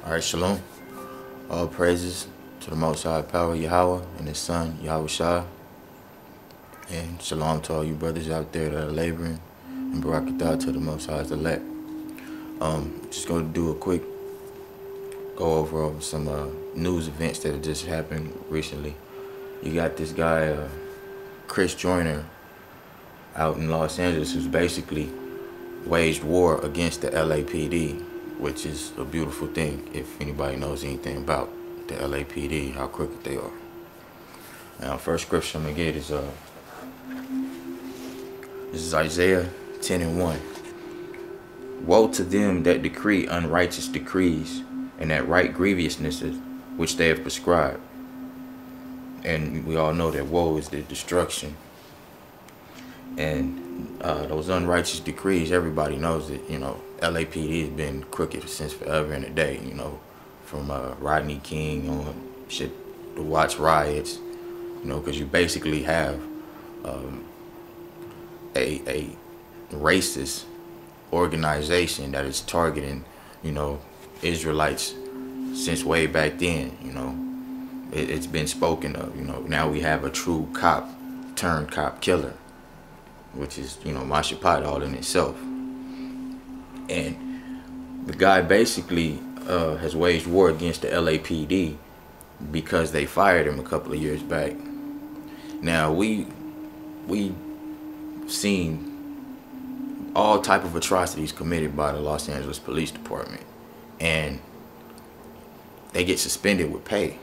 All right, shalom. All praises to the Most High Power Yahweh and His Son Yahweh Shah. And shalom to all you brothers out there that are laboring, and barakatah to the Most High's elect. Just going to do a quick go over of some news events that have just happened recently. You got this guy, Chris Joyner, out in Los Angeles, who's basically waged war against the LAPD, which is a beautiful thing if anybody knows anything about the LAPD, how crooked they are. Now, first scripture I'm going to get is this is Isaiah 10:1. Woe to them that decree unrighteous decrees, and that write grievousnesses which they have prescribed. And we all know that woe is the destruction. And those unrighteous decrees, everybody knows that, you know, LAPD has been crooked since forever and a day, you know, from Rodney King on shit to watch riots, you know, because you basically have a racist organization that is targeting, you know, Israelites since way back then. You know, it's been spoken of. You know, now we have a true cop turned cop killer, which is, you know, Mashapat all in itself. And the guy basically has waged war against the LAPD because they fired him a couple of years back. Now we seen all type of atrocities committed by the Los Angeles Police Department, and they get suspended with pay.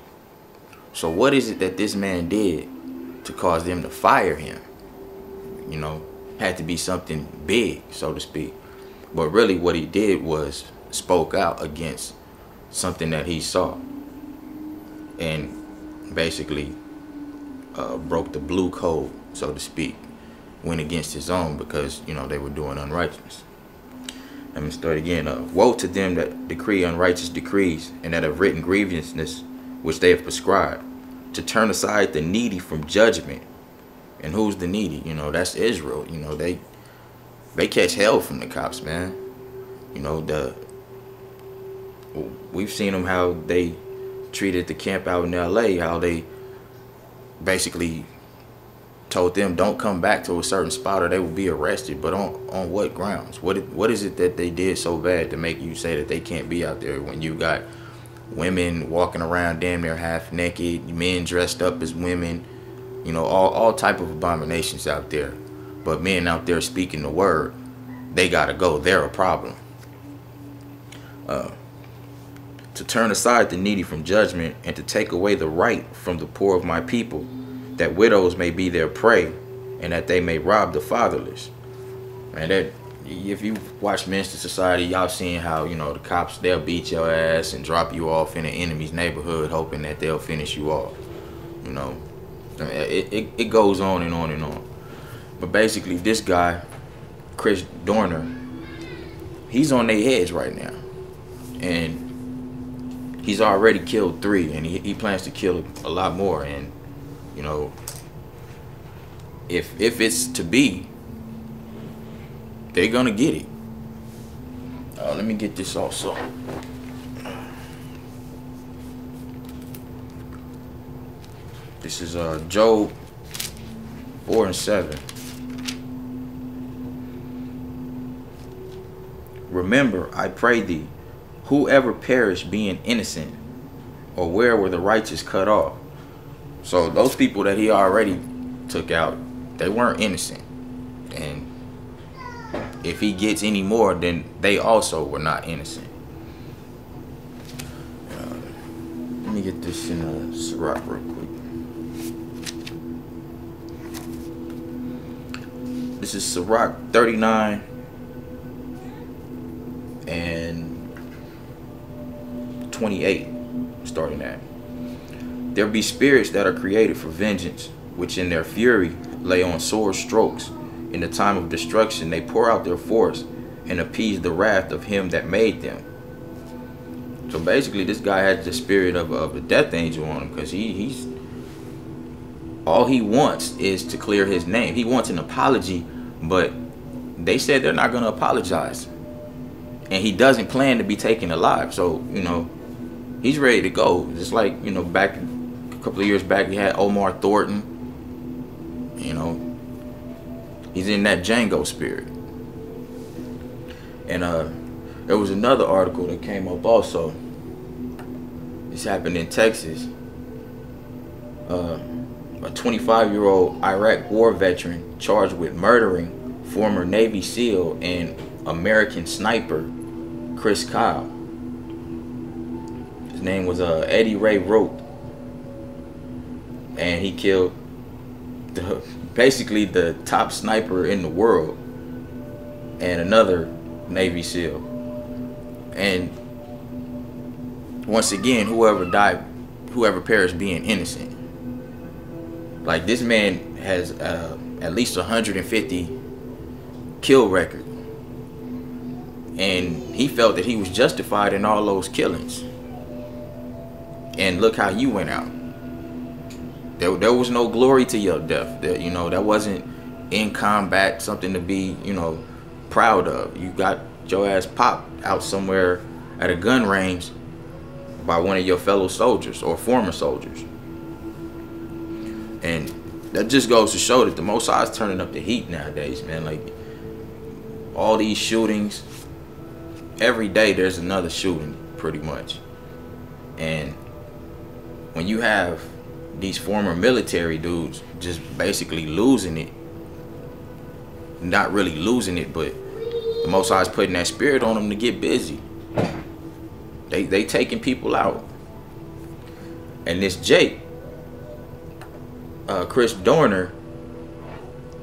So what is it that this man did to cause them to fire him? You know, had to be something big, so to speak. But really what he did was spoke out against something that he saw, and basically broke the blue code, so to speak. Went against his own because, you know, they were doing unrighteousness. Let me start again. Woe to them that decree unrighteous decrees, and that have written grievousness which they have prescribed, to turn aside the needy from judgment. And who's the needy? You know, that's Israel. You know, they catch hell from the cops, man. You know, we've seen them how they treated the camp out in LA, how they basically told them don't come back to a certain spot or they will be arrested. But on what grounds? What is it that they did so bad to make you say that they can't be out there, when you got women walking around damn near half naked, men dressed up as women, you know, all type of abominations out there, but men out there speaking the word, they gotta go. They're a problem. To turn aside the needy from judgment, and to take away the right from the poor of my people, that widows may be their prey, and that they may rob the fatherless. Man, that, if you watch Minister Society, y'all seen how, you know, the cops, they'll beat your ass and drop you off in an enemy's neighborhood hoping that they'll finish you off. You know, I mean, it goes on and on and on. But basically this guy, Chris Joyner, he's on their heads right now. And he's already killed 3, and he plans to kill a lot more. And you know, if it's to be, they're gonna get it. Let me get this also. This is Job 4:7. Remember, I pray thee, whoever perished being innocent, or where were the righteous cut off? So those people that he already took out, they weren't innocent. And if he gets any more, then they also were not innocent. Let me get this in Sirach real quick. This is Sirach 39 and 28, starting at. There be spirits that are created for vengeance, which in their fury lay on sore strokes. In the time of destruction they pour out their force, and appease the wrath of him that made them. So basically this guy has the spirit of a death angel on him, because he's all he wants is to clear his name. He wants an apology, but they said they're not going to apologize. And he doesn't plan to be taken alive. So, you know, he's ready to go. Just like, you know, back a couple of years back, we had Omar Thornton. You know, he's in that Django spirit. And there was another article that came up also. This happened in Texas. A 25-year-old Iraq war veteran charged with murdering former Navy SEAL and American sniper Chris Kyle. His name was Eddie Ray Rote, and he killed basically the top sniper in the world and another Navy SEAL. And once again, whoever perished being innocent. Like, this man has at least 150 kill record, and he felt that he was justified in all those killings. And look how you went out. There was no glory to your death. You know, that wasn't in combat something to be, you know, proud of. You got your ass popped out somewhere at a gun range by one of your fellow soldiers or former soldiers. And that just goes to show that the Most High is turning up the heat nowadays, man. Like, all these shootings, every day there's another shooting, pretty much. And when you have these former military dudes just basically losing it, not really losing it, but the Most High is putting that spirit on them to get busy. They taking people out. And this Jake, Chris Dorner,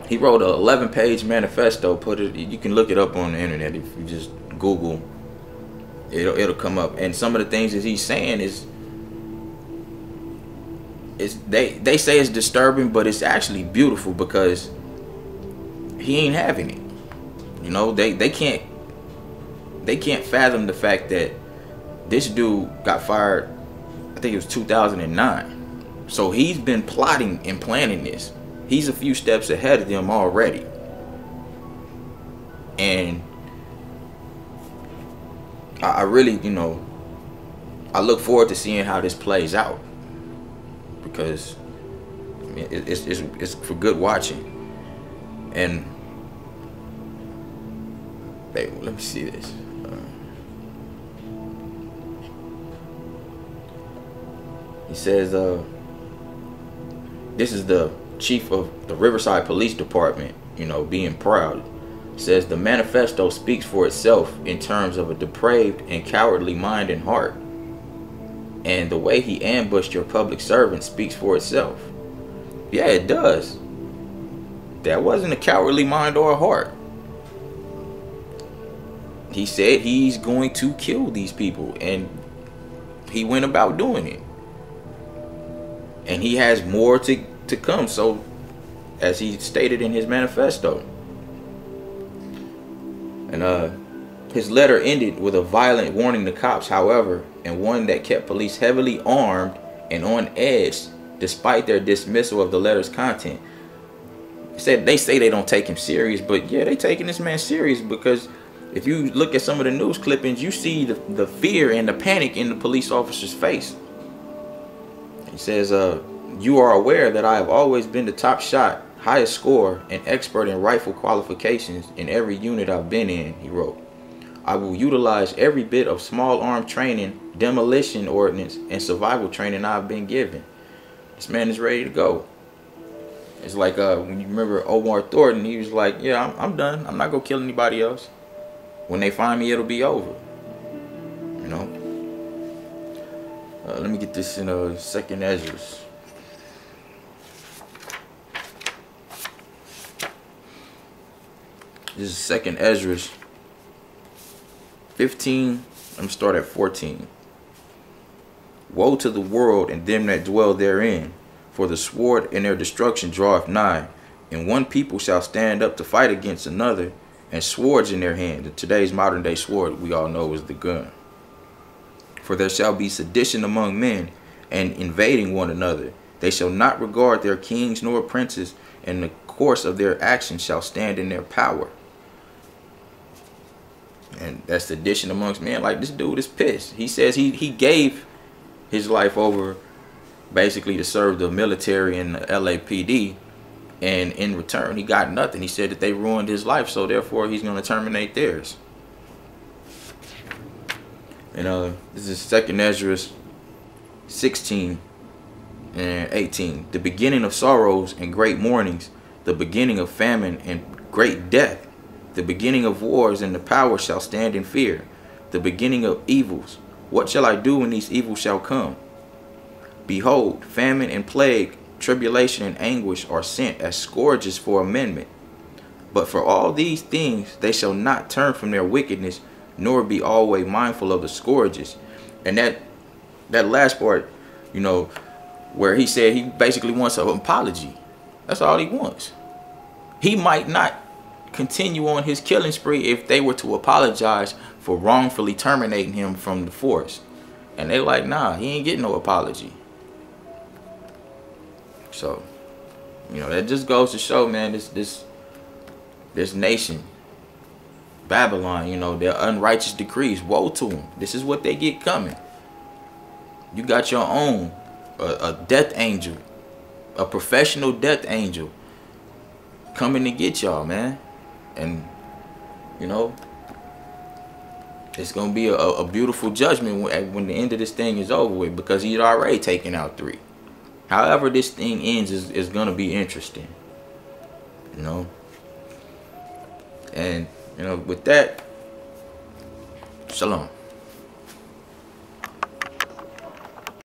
he wrote a 11-page manifesto. You can look it up on the internet if you just Google. It'll come up. And some of the things that he's saying is they say it's disturbing, but it's actually beautiful, because he ain't having it. You know, they can't fathom the fact that this dude got fired, I think it was 2009. So he's been plotting and planning this. He's a few steps ahead of them already. And I really, you know, I look forward to seeing how this plays out, because I mean, it's for good watching. And hey, let me see this. He says, this is the chief of the Riverside Police Department, you know, being proud. Says the manifesto speaks for itself in terms of a depraved and cowardly mind and heart. And the way he ambushed your public servant speaks for itself. Yeah, it does. That wasn't a cowardly mind or a heart. He said he's going to kill these people, and he went about doing it. And he has more to come, so as he stated in his manifesto. And his letter ended with a violent warning to cops, however, and one that kept police heavily armed and on edge despite their dismissal of the letter's content. They say they don't take him serious, but yeah, they taking this man serious, because if you look at some of the news clippings, you see the fear and the panic in the police officer's face. He says, you are aware that I have always been the top shot, highest score, and expert in rifle qualifications in every unit I've been in, he wrote. I will utilize every bit of small arm training, demolition ordnance, and survival training I've been given. This man is ready to go. It's like when you remember Omar Thornton, he was like, yeah, I'm done. I'm not going to kill anybody else. When they find me, it'll be over. You know? Let me get this in 2nd Ezra. This is 2nd Ezra 15. Let me start at 14. Woe to the world and them that dwell therein, for the sword and their destruction draweth nigh, and one people shall stand up to fight against another, and swords in their hand. And today's modern day sword, we all know, is the gun. For there shall be sedition among men, and invading one another. They shall not regard their kings nor princes, and the course of their actions shall stand in their power. And that's sedition amongst men. Like, this dude is pissed. He says he gave his life over basically to serve the military and the LAPD, and in return he got nothing. He said that they ruined his life, so therefore he's going to terminate theirs. And this is 2nd Ezra 16 and 18. The beginning of sorrows and great mournings, the beginning of famine and great death, the beginning of wars, and the power shall stand in fear, the beginning of evils. What shall I do when these evils shall come? Behold, famine and plague, tribulation and anguish are sent as scourges for amendment. But for all these things they shall not turn from their wickedness, nor be always mindful of the scourges. And that last part, you know, where he said he basically wants an apology. That's all he wants. He might not continue on his killing spree if they were to apologize for wrongfully terminating him from the force. And they like, nah, he ain't getting no apology. So, you know, that just goes to show, man, this nation, Babylon, you know, their unrighteous decrees, woe to them. This is what they get coming. You got your own, a death angel, a professional death angel coming to get y'all, man. And, you know, it's going to be a beautiful judgment when the end of this thing is over with, because he's already taken out 3. However this thing ends is going to be interesting, you know. And, you know, with that, shalom.